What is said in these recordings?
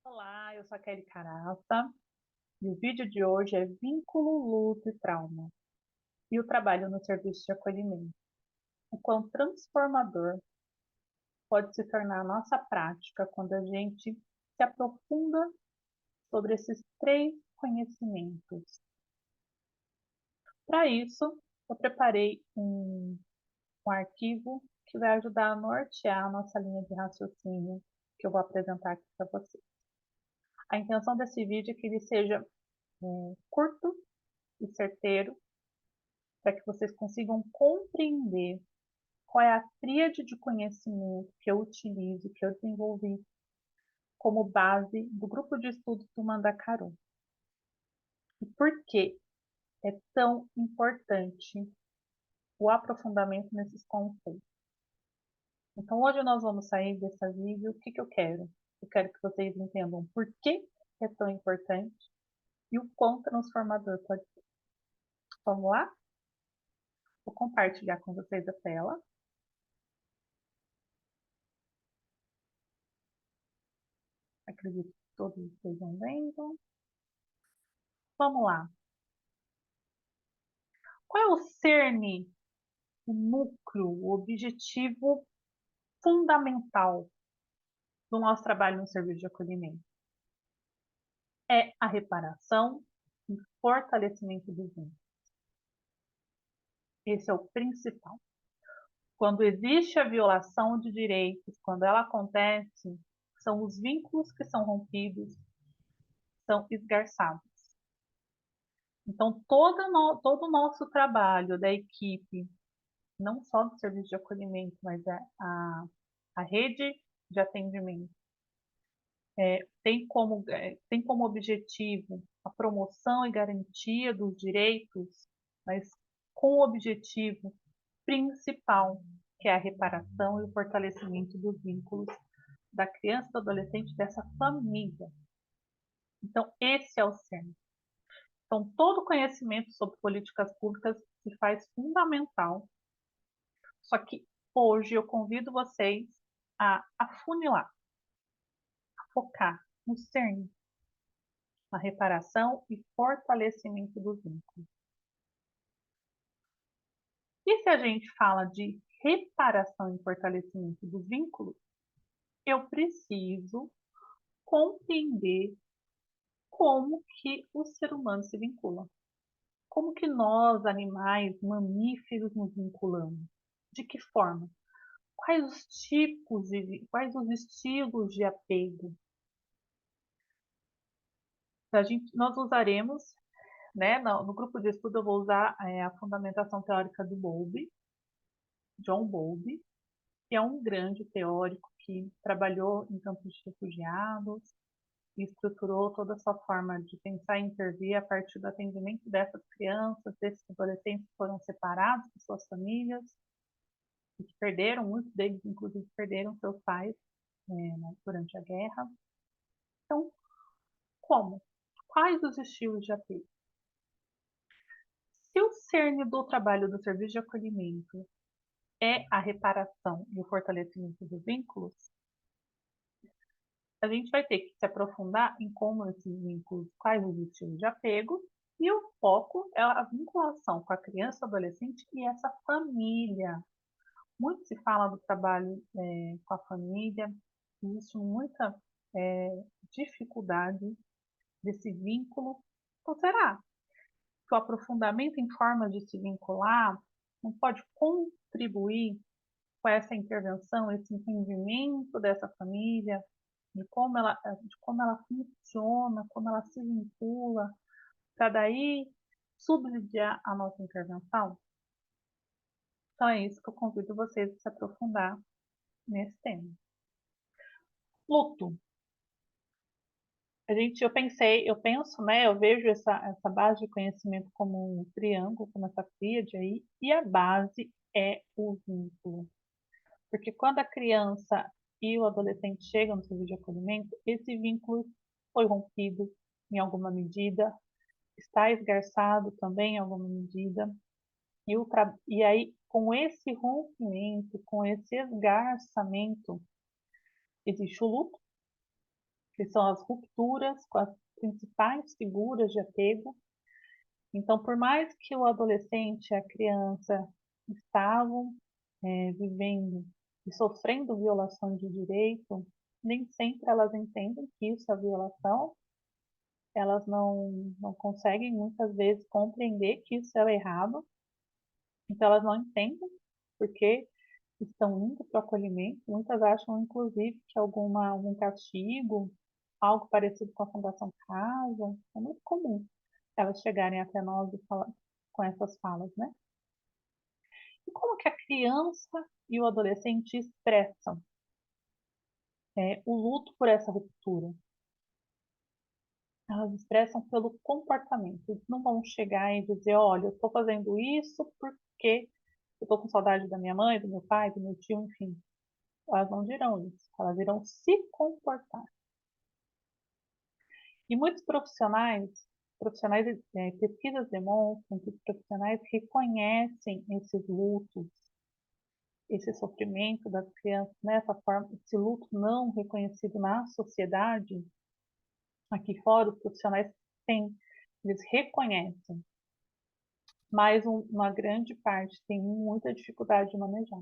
Olá, eu sou a Kelly Carafa e o vídeo de hoje é Vínculo, Luto e Trauma e o trabalho no serviço de acolhimento. O quão transformador pode se tornar a nossa prática quando a gente se aprofunda sobre esses três conhecimentos. Para isso, eu preparei um arquivo que vai ajudar a nortear a nossa linha de raciocínio que eu vou apresentar aqui para vocês. A intenção desse vídeo é que ele seja curto e certeiro, para que vocês consigam compreender qual é a tríade de conhecimento que eu utilizo, que eu desenvolvi como base do grupo de estudos do Mandacaru. E por que é tão importante o aprofundamento nesses conceitos. Então, hoje nós vamos sair desse vídeo. O que eu quero? Eu quero que vocês entendam por que é tão importante e o quão transformador pode ser. Vamos lá? Vou compartilhar com vocês a tela. Acredito que todos estejam vendo. Vamos lá. Qual é o cerne, o núcleo, o objetivo fundamental do nosso trabalho no serviço de acolhimento? É a reparação e fortalecimento do vínculo. Esse é o principal. Quando existe a violação de direitos, quando ela acontece, são os vínculos que são rompidos, são esgarçados. Então, todo o nosso trabalho da equipe, não só do serviço de acolhimento, mas a rede de atendimento, tem como objetivo a promoção e garantia dos direitos, mas com o objetivo principal, que é a reparação e o fortalecimento dos vínculos da criança e do adolescente, dessa família. Então, esse é o cerne. Então, todo conhecimento sobre políticas públicas se faz fundamental, só que hoje eu convido vocês a afunilar, a focar no cerne, a reparação e fortalecimento dos vínculos. E se a gente fala de reparação e fortalecimento dos vínculos, eu preciso compreender como que o ser humano se vincula. Como que nós, animais, mamíferos, nos vinculamos? De que forma? Quais os tipos quais os estilos de apego? Nós usaremos, né, no grupo de estudo eu vou usar a fundamentação teórica do Bowlby, John Bowlby, que é um grande teórico que trabalhou em campos de refugiados e estruturou toda a sua forma de pensar e intervir a partir do atendimento dessas crianças, desses adolescentes que foram separados de suas famílias e que perderam, muitos deles inclusive perderam seus pais durante a guerra. Então, como? Quais os estilos de apego? Se o cerne do trabalho do serviço de acolhimento é a reparação e o fortalecimento dos vínculos, a gente vai ter que se aprofundar em como esses vínculos, quais os estilos de apego, e o foco é a vinculação com a criança, adolescente e essa família. Muito se fala do trabalho com a família, existe muita dificuldade desse vínculo. Então, será que o aprofundamento em forma de se vincular não pode contribuir com essa intervenção, esse entendimento dessa família, de como ela funciona, como ela se vincula, para daí subsidiar a nossa intervenção? Então é isso que eu convido vocês a se aprofundar nesse tema. Luto. Eu penso, né, eu vejo essa base de conhecimento como um triângulo, como essa tríade aí, e a base é o vínculo. Porque quando a criança e o adolescente chegam no serviço de acolhimento, esse vínculo foi rompido em alguma medida, está esgarçado também em alguma medida, e aí, com esse rompimento, com esse esgarçamento, existe o luto, que são as rupturas com as principais figuras de apego. Então, por mais que o adolescente e a criança estavam vivendo e sofrendo violação de direito, nem sempre elas entendem que isso é violação, elas não conseguem muitas vezes compreender que isso é errado, então elas não entendem porque estão indo para o acolhimento, muitas acham inclusive que algum castigo, algo parecido com a Fundação Casa, é muito comum elas chegarem até nós e falar com essas falas, né? E como que a criança e o adolescente expressam o luto por essa ruptura? Elas expressam pelo comportamento. Eles não vão chegar e dizer, olha, eu estou fazendo isso porque eu estou com saudade da minha mãe, do meu pai, do meu tio, enfim. Elas não dirão isso. Elas irão se comportar. E muitos pesquisas demonstram que os profissionais reconhecem esses lutos, esse sofrimento das crianças nessa forma, esse luto não reconhecido na sociedade. Aqui fora, os profissionais têm, eles reconhecem, mas uma grande parte tem muita dificuldade de manejar.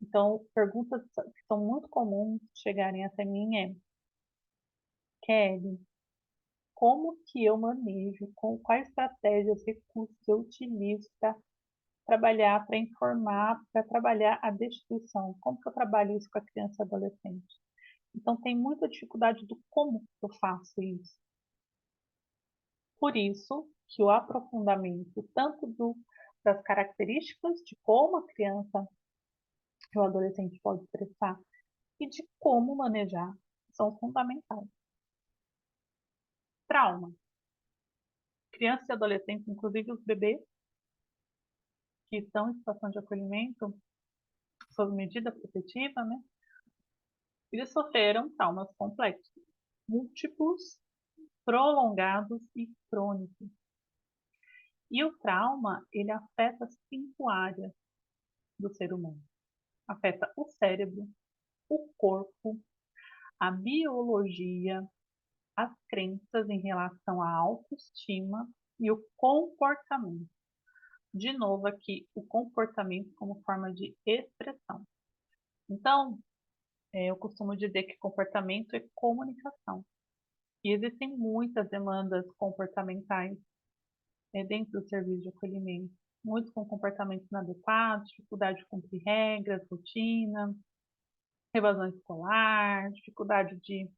Então, perguntas que são muito comuns chegarem até mim Kelly, como que eu manejo, com quais estratégias, recursos eu utilizo para trabalhar, para informar, para trabalhar a destituição? Como que eu trabalho isso com a criança e adolescente? Então, tem muita dificuldade do como eu faço isso. Por isso que o aprofundamento tanto das características de como a criança e o adolescente pode expressar e de como manejar são fundamentais. Trauma. Crianças e adolescentes, inclusive os bebês que estão em situação de acolhimento sob medida protetiva, né? Eles sofreram traumas complexos, múltiplos, prolongados e crônicos. E o trauma, ele afeta 5 áreas do ser humano. Afeta o cérebro, o corpo, a biologia, as crenças em relação à autoestima e o comportamento. De novo aqui, o comportamento como forma de expressão. Então, eu costumo dizer que comportamento é comunicação. E existem muitas demandas comportamentais dentro do serviço de acolhimento. Muitos com comportamentos inadequados, dificuldade de cumprir regras, rotina, evasão escolar, dificuldade de,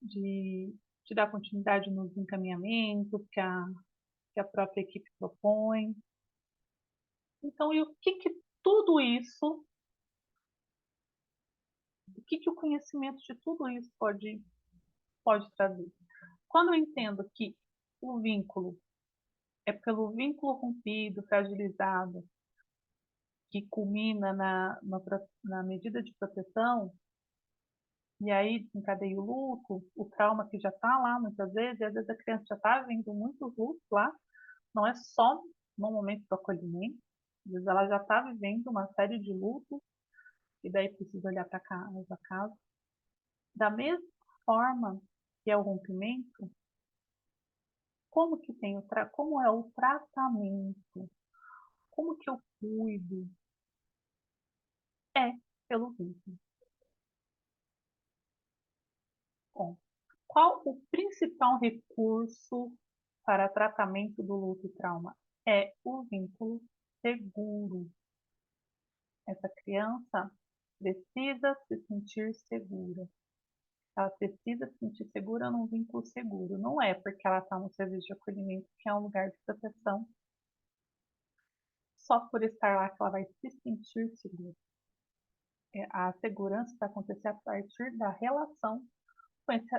de dar continuidade nos encaminhamentos que a própria equipe propõe. Então, e o que tudo isso, o que o conhecimento de tudo isso pode trazer? Quando eu entendo que o vínculo é pelo vínculo rompido, fragilizado, que culmina na medida de proteção, e aí desencadeia o luto, o trauma que já está lá muitas vezes, e às vezes a criança já está vendo muitos lutos lá, não é só no momento do acolhimento, às vezes ela já está vivendo uma série de lutos, e daí precisa olhar para casa. Da mesma forma que é o rompimento, como é o tratamento, como que eu cuido, é pelo vínculo. Bom, qual o principal recurso para tratamento do luto e trauma? É o vínculo seguro. Essa criança precisa se sentir segura. Ela precisa se sentir segura num vínculo seguro. Não é porque ela está no serviço de acolhimento que é um lugar de proteção. Só por estar lá que ela vai se sentir segura. A segurança vai acontecer a partir da relação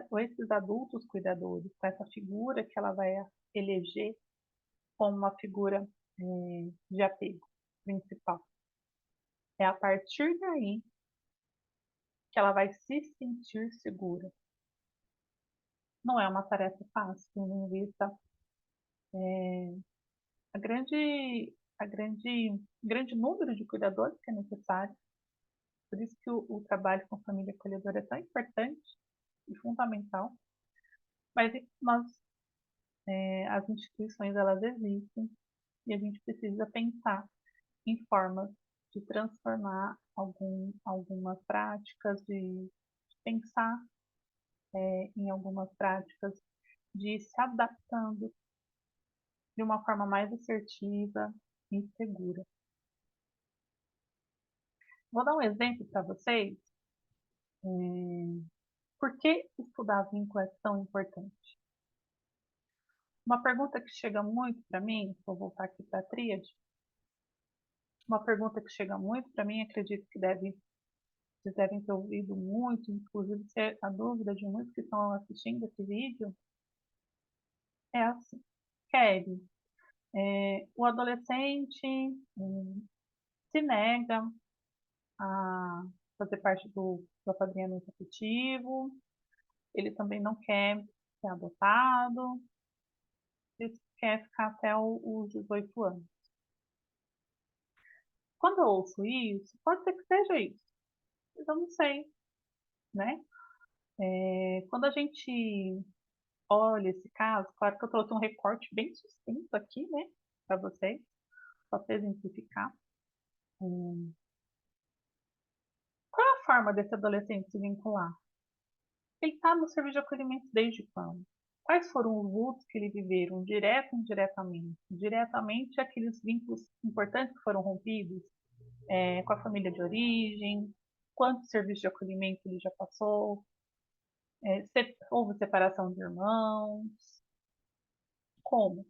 com esses adultos cuidadores, com essa figura que ela vai eleger como uma figura de apego principal. É a partir daí que ela vai se sentir segura. Não é uma tarefa fácil, tendo em vista a grande número de cuidadores que é necessário. Por isso que o trabalho com família acolhedora é tão importante, e fundamental, mas as instituições elas existem e a gente precisa pensar em formas de transformar algumas práticas, de pensar em algumas práticas, de ir se adaptando de uma forma mais assertiva e segura. Vou dar um exemplo para vocês. Por que estudar vínculo é tão importante? Uma pergunta que chega muito para mim, vou voltar aqui para a tríade, uma pergunta que chega muito para mim, acredito que vocês devem ter ouvido muito, inclusive se é a dúvida de muitos que estão assistindo esse vídeo, é assim, Kelly, o adolescente se nega a fazer parte do apadrinhamento afetivo, ele também não quer ser adotado, ele quer ficar até os 18 anos. Quando eu ouço isso, pode ser que seja isso, mas eu não sei, né? Quando a gente olha esse caso, claro que eu trouxe um recorte bem sucinto aqui, né, para vocês, só para exemplificar. Qual é a forma desse adolescente se vincular? Ele está no serviço de acolhimento desde quando? Quais foram os lutos que ele viveram, direto ou indiretamente? Diretamente, aqueles vínculos importantes que foram rompidos com a família de origem, quantos serviços de acolhimento ele já passou, houve separação de irmãos, como?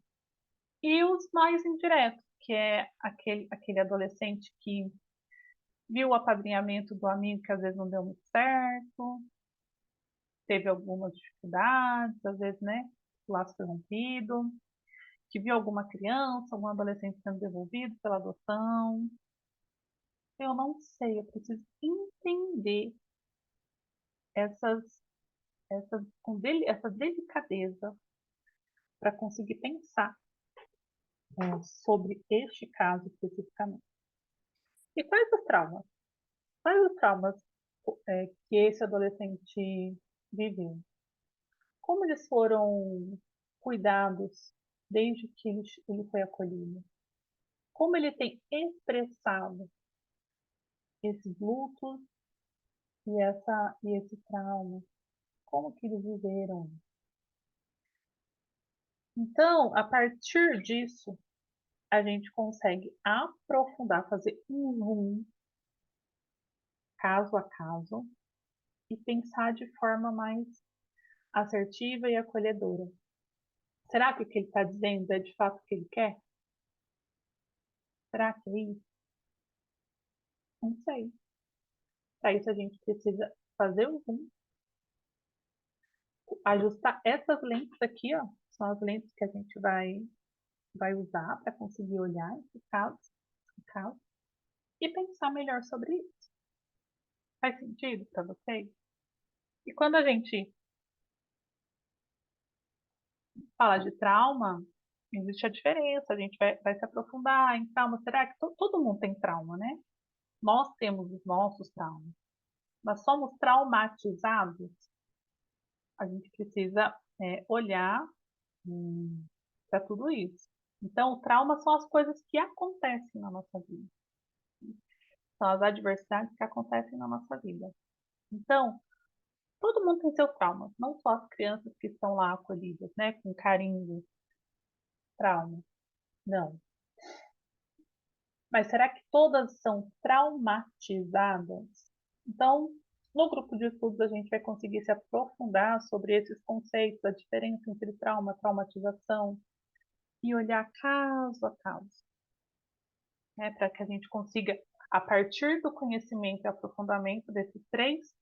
E os mais indiretos, que é aquele adolescente que viu o apadrinhamento do amigo que às vezes não deu muito certo, teve algumas dificuldades, às vezes, né, o laço foi rompido, que viu alguma criança, algum adolescente sendo devolvido pela adoção. Eu não sei, eu preciso entender essas, essa delicadeza para conseguir pensar sobre este caso especificamente. E quais os traumas? Quais os traumas que esse adolescente viveu? Como eles foram cuidados desde que ele foi acolhido? Como ele tem expressado esses lutos e esse trauma? Como que eles viveram? Então, a partir disso, a gente consegue aprofundar, fazer um zoom, caso a caso, e pensar de forma mais assertiva e acolhedora. Será que o que ele está dizendo é de fato o que ele quer? Será que é isso? Não sei. Para isso a gente precisa fazer o zoom, ajustar essas lentes aqui, ó, são as lentes que a gente vai usar para conseguir olhar esse caso e pensar melhor sobre isso. Faz sentido para vocês? E quando a gente fala de trauma, existe a diferença, a gente vai se aprofundar em trauma. Será que todo mundo tem trauma, né? Nós temos os nossos traumas. Nós somos traumatizados? A gente precisa olhar para tudo isso. Então, o trauma são as coisas que acontecem na nossa vida. São as adversidades que acontecem na nossa vida. Então, todo mundo tem seus traumas, não só as crianças que estão lá acolhidas, né, com carinho, trauma. Não. Mas será que todas são traumatizadas? Então, no grupo de estudos, a gente vai conseguir se aprofundar sobre esses conceitos, a diferença entre trauma, traumatização, e olhar caso a caso, né, para que a gente consiga, a partir do conhecimento e aprofundamento desses três,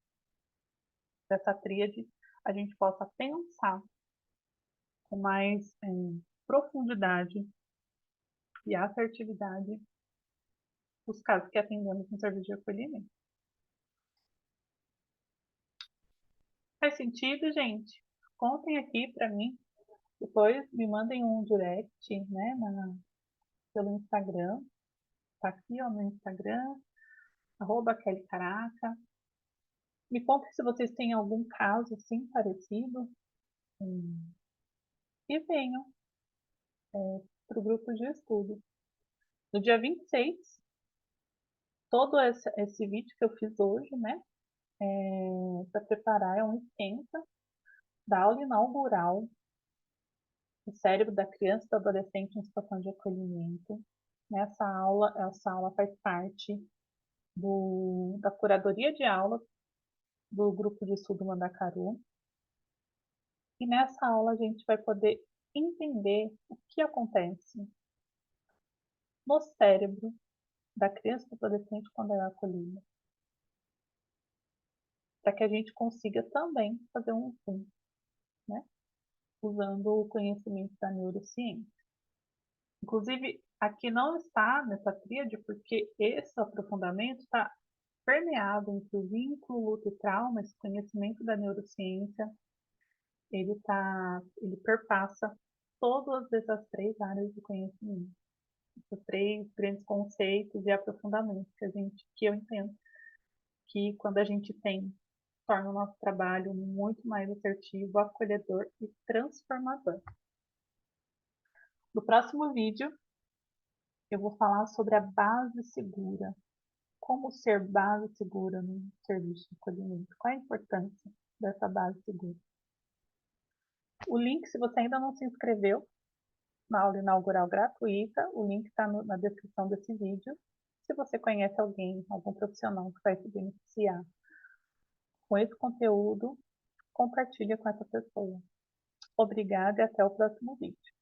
dessa tríade, a gente possa pensar com mais profundidade e assertividade os casos que atendemos no serviço de acolhimento. Faz sentido, gente? Contem aqui para mim. Depois me mandem um direct, né, pelo Instagram. Tá aqui, ó, no Instagram, @KellyCaraca. Me contem se vocês têm algum caso assim parecido e venham para o grupo de estudo. No dia 26, todo esse vídeo que eu fiz hoje, né, para preparar é um esquenta da aula inaugural do cérebro da criança e do adolescente em situação de acolhimento. Essa aula faz parte da curadoria de aula do grupo de estudo Mandacaru. E nessa aula a gente vai poder entender o que acontece no cérebro da criança e do adolescente quando ela é acolhida, para que a gente consiga também fazer um zoom, né? Usando o conhecimento da neurociência. Inclusive, aqui não está nessa tríade porque esse aprofundamento está permeado entre o vínculo, luta e trauma, esse conhecimento da neurociência, ele perpassa todas essas três áreas de conhecimento, esses três grandes conceitos e aprofundamentos que eu entendo que quando a gente tem, torna o nosso trabalho muito mais assertivo, acolhedor e transformador. No próximo vídeo, eu vou falar sobre a base segura. Como ser base segura no serviço de acolhimento? Qual a importância dessa base segura? O link, se você ainda não se inscreveu na aula inaugural gratuita, o link está na descrição desse vídeo. Se você conhece alguém, algum profissional que vai se beneficiar com esse conteúdo, compartilha com essa pessoa. Obrigada e até o próximo vídeo.